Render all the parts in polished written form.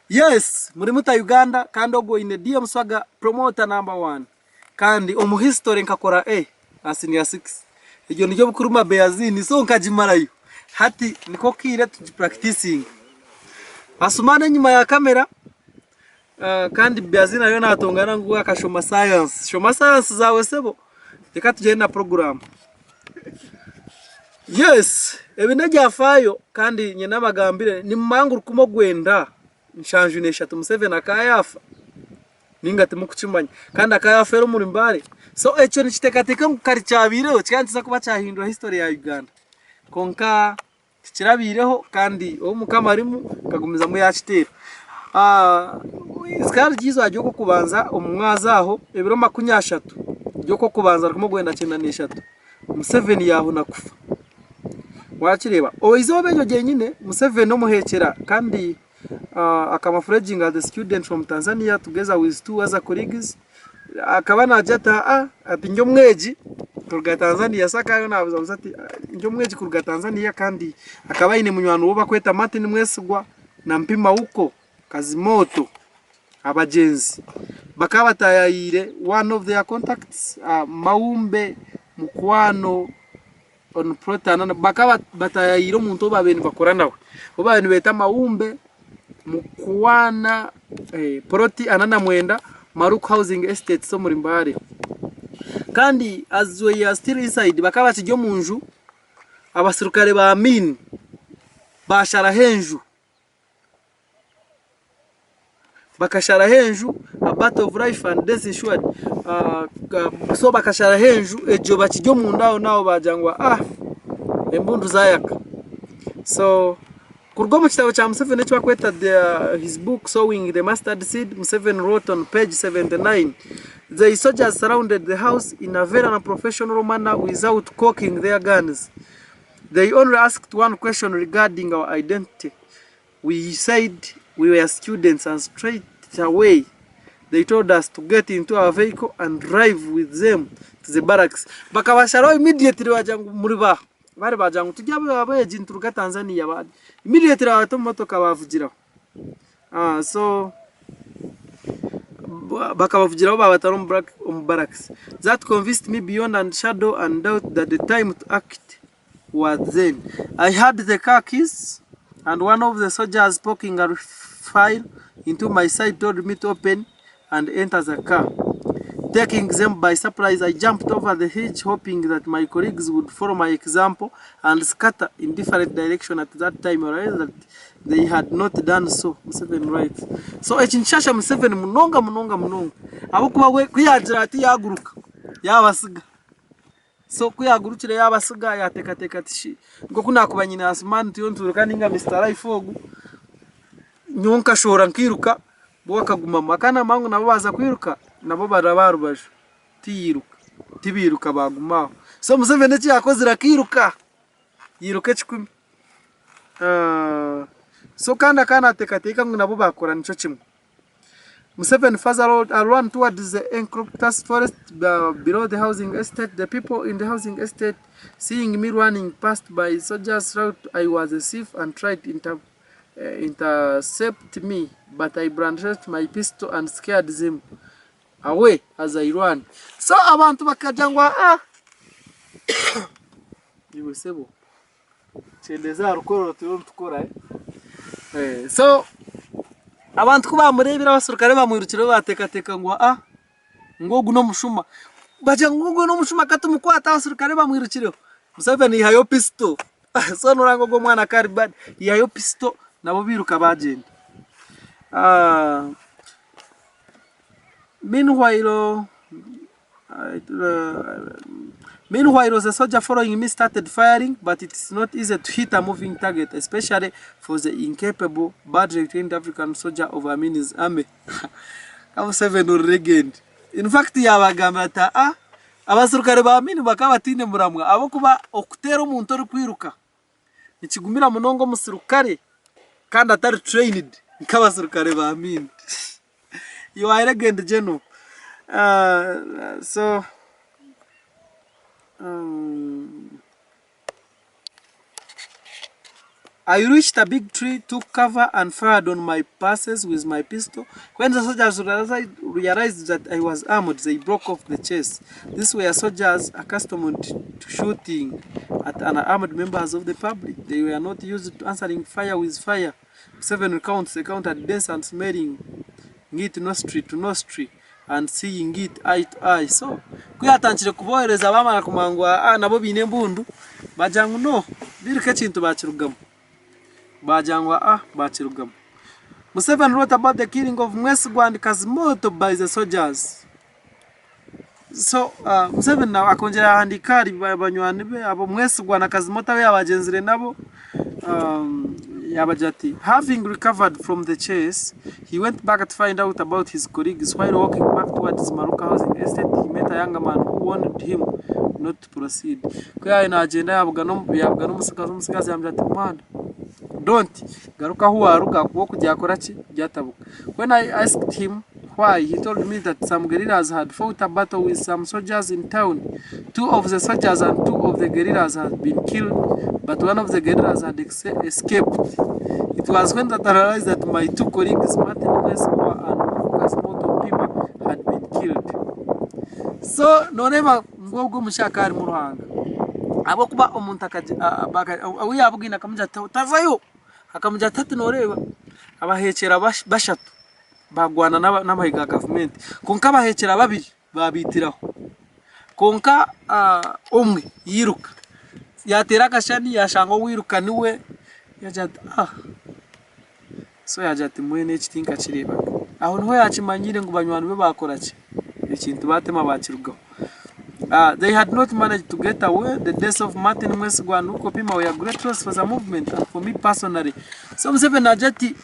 Yes, muri muta Uganda kandi ogo ine DM Swaga promoter number 1 kandi omu history nkakora asini ya 6 iryo niryo bukuruma Beazini so nkajimarayo hati niko kire tuji practicing asumane nyuma ya kamera kandi Beazini ayo natongana ngo akashoma science zawe sebo reka tujye na program. Yes, ebinajya fayo kandi nyina magambire ni manguru kumo gwenda nshanju neshatu Museveni akayafa ningati mukucimanya kandi akayafa ero muri Mbale so echo nikitekateka mukari cyabireho cyanziza kuba cyahindura history ya Uganda konka kirabireho kandi o mukamarimu kagumiza mu yachitera skari gizo ajyo ko kubanza umwaza aho ebiro 30 byo ko kubanza kumo gwenda cyenda neshatu Museveni yabona kufa wakireba oizo benyo genyine Museveni no muhekera kandi camouflaging as a student from Tanzania together with 2 other colleagues akabana jata ati njyo mweji kuruga Tanzania sakayo nabuza ati njyo mweji kuruga Tanzania kandi akabayine munywano uba kweta Martin Mwesiga na Mpima uko Kazimoto abajenzi bakaba tayayire one of their contacts Maumbe Mukhwana on protana bakaba batayayire umuntu babeni bakoranawe ubabeni beta Maumbe Mukhwana proti anana mwenda Maluku Housing Estates so muri Mbale kandi as we are still inside bakaba kijyo munju abasirukare ba Amin bashara henju bakashara henju a battle of life and death ensued so bakashara henju ejo bakijyo mundao nao bajangwa embundu zayaka so kurgo mu kitabo cha Museveni cyo kweta his book Sowing the Mustard Seed. Museveni wrote on page 79, the soldiers surrounded the house in a very unprofessional manner without cocking their guns. They only asked one question regarding our identity. We said we were students, and straight away they told us to get into our vehicle and drive with them to the barracks. Bakabasharo immediately wajangu muriba bari bajangu tujya babaje nturuka Tanzania bari immediately abatomotoka bavugira so bakabavugiraho babataro mu barracks. That convinced me beyond and shadow and doubt that the time to act was then. I had the car keys and one of the soldiers poking a file into my side told me to open and enter the car. Taking them by surprise, I jumped over the hedge, hoping that my colleagues would follow my example and scatter in different directions at that time, or that they had not done so. Museveni writes. So echinshasha Museveni munonga abo kuba we kuyagira ati yaguruka yabasiga so kuyagurukire yabasiga yatekateka tishi ngo kunakubanye nyina asman tuyonturuka ninga Mr. Life ogu nyonka shora nkiruka bo akaguma makana mangu nabo baza kwiruka nabo barabarubaje tibiruka bagumaho so Museveni cyo yakoze rakiruka yiruka 10 so kana tekateka ngo nabo bakora nico kimwe. Museveni further ran towards the enclosed forest below the housing estate. The people in the housing estate, seeing me running past by soldiers, thought I was a thief and tried to intercept me, but I brandished my pistol and scared them away as I ran. So abantu bakajangwa yibusebo chendeza rukoro tukora so abantu kuba murebera basurukare bamwirukire batekateka ngo ngo guno mushuma baje ngo no mushuma katumukwata basurukare bamwirukire Museveni hayo pistol so nurango go mwana kari bad yayo pistol nabo biruka bagenda. Meanwhile, the soldier following me started firing, but it is not easy to hit a moving target, especially for the incapable, badly trained African soldier of Amin's army. Museveni reggained. In fact, yabagambata abasurukare ba Amin bakabatine muramwa abo kuba okutera umuntu uri kwiruka ikigumira munongo musurukare kandi atari trained nk'abasurukare ba Amin. You are reggained general. So I reached a big tree, took cover and fired on my passes with my pistol. When the soldiers realized that I was armed, they broke off the chase. These were soldiers accustomed to shooting at unarmed members of the public. They were not used to answering fire with fire. 7 recounts, they counted dense and smelling it nostril to nostril and seeing it eye to eye. So, kuyatanchire kubohereza bamara kumangwa nabo bine mbundu bajangu no birike kintu bakirugamo. Bajangwa bachirugamo. Museveni wrote about the killing of Mwesiga and Kazimoto by the soldiers. So Museveni na akongera handikari banywani be abo Mwesiga na Kazimoto be abagenzire nabo yabajati. Having recovered from the chase, he went back to find out about his colleagues. While walking back towards Maluku Housing Estate, he met a younger man who warned him not to proceed. Kwa ina agenda yabwa no musikazi yamjati man. Don't garuka huwaruka kuwo kujyakora ki byatabuka. When I asked him why, he told me that some guerrillas had fought a battle with some soldiers in town. 2 of the soldiers and 2 of the guerrillas had been killed, but 1 of the guerrillas had escaped. It was when that I realized that my 2 colleagues, Mwesiga and Kazimoto Mpima, had been killed. So nonema ngobwo mushakari mu ruhanga abo kuba umuntu yabwina akamujya tavayo akamujya tatu noreba abahekera bashatu bagwana n'amahiga government konka abahekera babiri babitiraho konka umwe yiruka yatera akashani yashango wiruka niwe yajata so yajati mwene ikitinka kireba aho niho yakimanyire ngo banywani be bakora ki ikintu batema bakirugaho. They had not managed to get away. The deaths of Martin Mwesiga and Mpima were great loss for the movement and for me personally. So Museveni ajati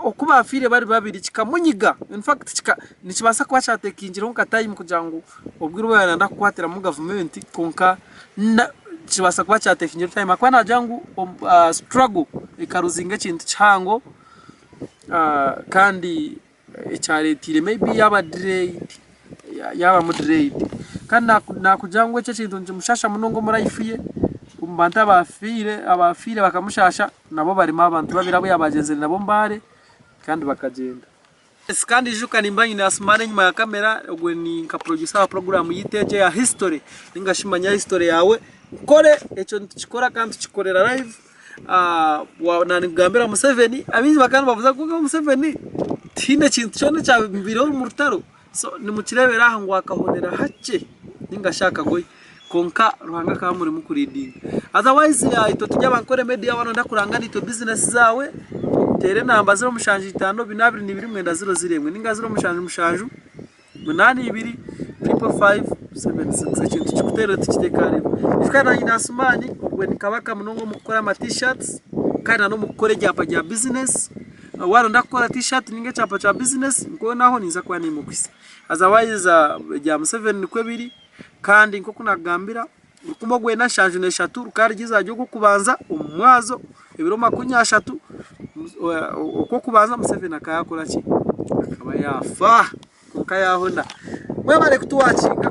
okuba afire bari babiri kikamunyiga. In fact nikibasa kwa cyatekingira nka time kugira ngo obwiro bayanda kwatira mu government konka kibasa kwa cyatekingira time akwana jangu struggle ikaruzinga kintu cyango kandi icyaretire maybe yaba moderate kana nakujangwe cyo kintu nje munongo murayifiye umbanta abafire bakamushasha nabo barimo abantu babirabo yabagenzere nabo Mbale kandi bakagenda. Kandi juka nimbanyi na asmane nyuma ya kamera ubwo ni nka producer wa program yiteje ya history ngashimanya history yawe Nkore echo ntikikora kandi tukikorera live wa nigambira Museveni abizi bakana bavuza ko Museveni tine kintu cyone cya bibiro mu rutaro. So nimukirebera aha ngo akahonera hake ningashaka goyi konka ruhanga ka muri mukuridinga. Otherwise ito tujya bankore media wano ndakuranga nito business zawe tere namba 0 binabiri ni 2 ninga 0 8 2 5 kintu cyukutera tukitekare ifukana inasumani ubwo nikabaka munongo mukora ama t-shirts kana no mukore japa ja business wano ndakora t-shirt ninge chapa cha business ngo naho niza kwa ni mukwisi. Otherwise ja Museveni kwebiri kandi nko kunagambira kumogwe na shanje neshatu rukarigiza ryo kubanza umwazo ibiro 30 uko kubanza Museveni akayakora ki akaba yafa ukayahona mwebare kutuwacika